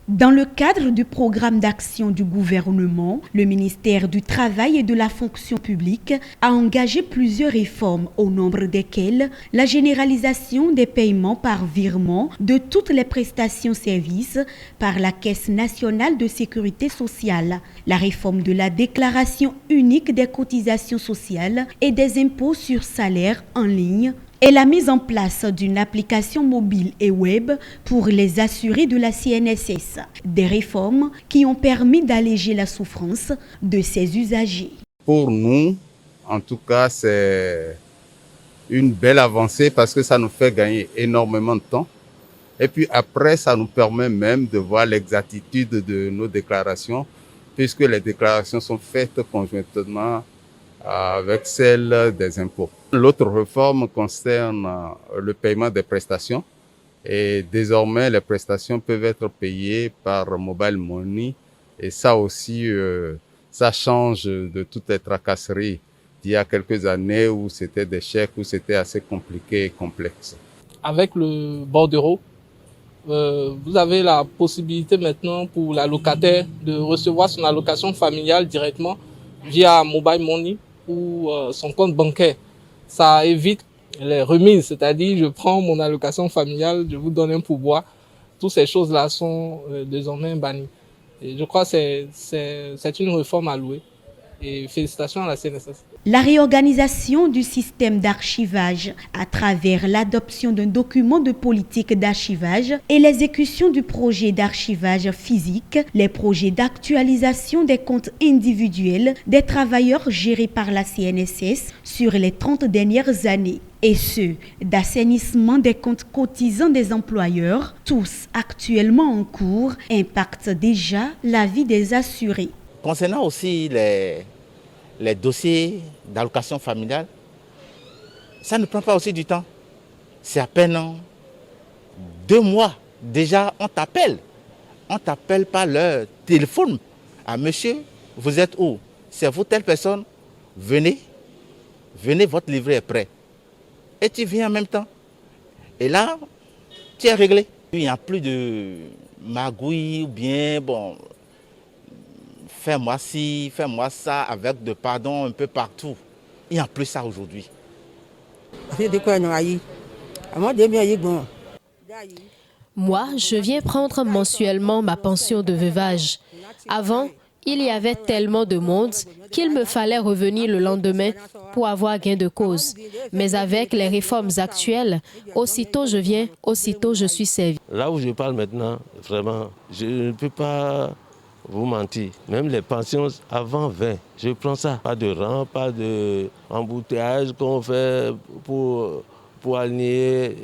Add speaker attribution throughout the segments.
Speaker 1: Dans le cadre du programme d'action du gouvernement, le ministère du Travail et de la fonction publique a engagé plusieurs réformes, au nombre desquelles la généralisation des paiements par virement de toutes les prestations-services par la Caisse nationale de sécurité sociale, la réforme de la déclaration unique des cotisations sociales et des impôts sur salaire en ligne, et la mise en place d'une application mobile et web pour les assurés de la CNSS. Des réformes qui ont permis d'alléger la souffrance de ses usagers.
Speaker 2: Pour nous, en tout cas, c'est une belle avancée parce que ça nous fait gagner énormément de temps. Et puis après, ça nous permet même de voir l'exactitude de nos déclarations, puisque les déclarations sont faites conjointement avec celle des impôts. L'autre réforme concerne le paiement des prestations et désormais les prestations peuvent être payées par mobile money et ça aussi, ça change de toutes les tracasseries d'il y a quelques années où c'était des chèques, où c'était assez compliqué et complexe.
Speaker 3: Avec le bordereau, vous avez la possibilité maintenant pour l'allocataire de recevoir son allocation familiale directement via mobile money ou son compte bancaire. Ça évite les remises, c'est-à-dire je prends mon allocation familiale, je vous donne un pourboire. Toutes ces choses-là sont désormais bannies. Et je crois que c'est une réforme à louer. Et félicitations à la CNSS.
Speaker 1: La réorganisation du système d'archivage à travers l'adoption d'un document de politique d'archivage et l'exécution du projet d'archivage physique, les projets d'actualisation des comptes individuels des travailleurs gérés par la CNSS sur les 30 dernières années et ceux d'assainissement des comptes cotisants des employeurs, tous actuellement en cours, impactent déjà la vie des assurés.
Speaker 4: Concernant aussi les dossiers d'allocation familiale, ça ne prend pas aussi du temps. C'est à peine 2 mois. Déjà, on t'appelle. On t'appelle par leur téléphone. Ah, monsieur, vous êtes où? C'est vous, telle personne. Venez, votre livret est prêt. Et tu viens en même temps. Et là, tu es réglé. Il n'y a plus de magouille ou bien, bon, fais-moi ci, fais-moi ça, avec de pardon un peu partout. Il n'y a plus ça aujourd'hui.
Speaker 5: Moi, je viens prendre mensuellement ma pension de veuvage. Avant, il y avait tellement de monde qu'il me fallait revenir le lendemain pour avoir gain de cause. Mais avec les réformes actuelles, aussitôt je viens, aussitôt je suis servi.
Speaker 6: Là où je parle maintenant, vraiment, je ne peux pas vous mentir. Même les pensions avant 20, je prends ça. Pas de rang, pas de embouteillage qu'on fait pour aligner.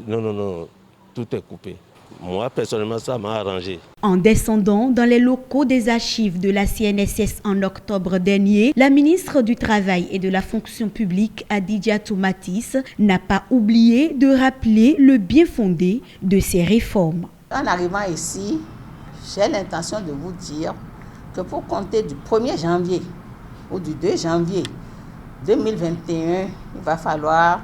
Speaker 6: Non, tout est coupé. Moi, personnellement, ça m'a arrangé.
Speaker 1: En descendant dans les locaux des archives de la CNSS en octobre dernier, la ministre du Travail et de la fonction publique, Adidiatou Matisse, n'a pas oublié de rappeler le bien fondé de ces réformes.
Speaker 7: En arrivant ici, j'ai l'intention de vous dire que pour compter du 1er janvier ou du 2 janvier 2021, il va falloir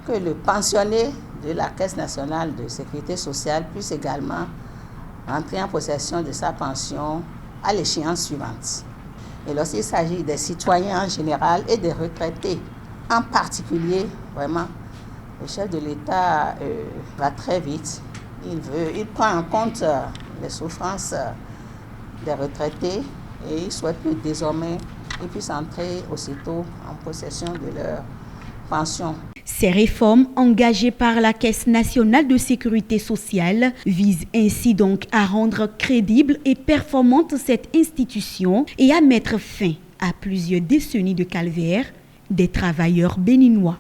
Speaker 7: que le pensionné de la Caisse nationale de sécurité sociale puisse également entrer en possession de sa pension à l'échéance suivante. Et lorsqu'il s'agit des citoyens en général et des retraités en particulier, vraiment, le chef de l'État va très vite. Il prend en compte les souffrances des retraités et il souhaite que désormais ils puissent entrer aussitôt en possession de leur pension.
Speaker 1: Ces réformes engagées par la Caisse nationale de sécurité sociale visent ainsi donc à rendre crédible et performante cette institution et à mettre fin à plusieurs décennies de calvaire des travailleurs béninois.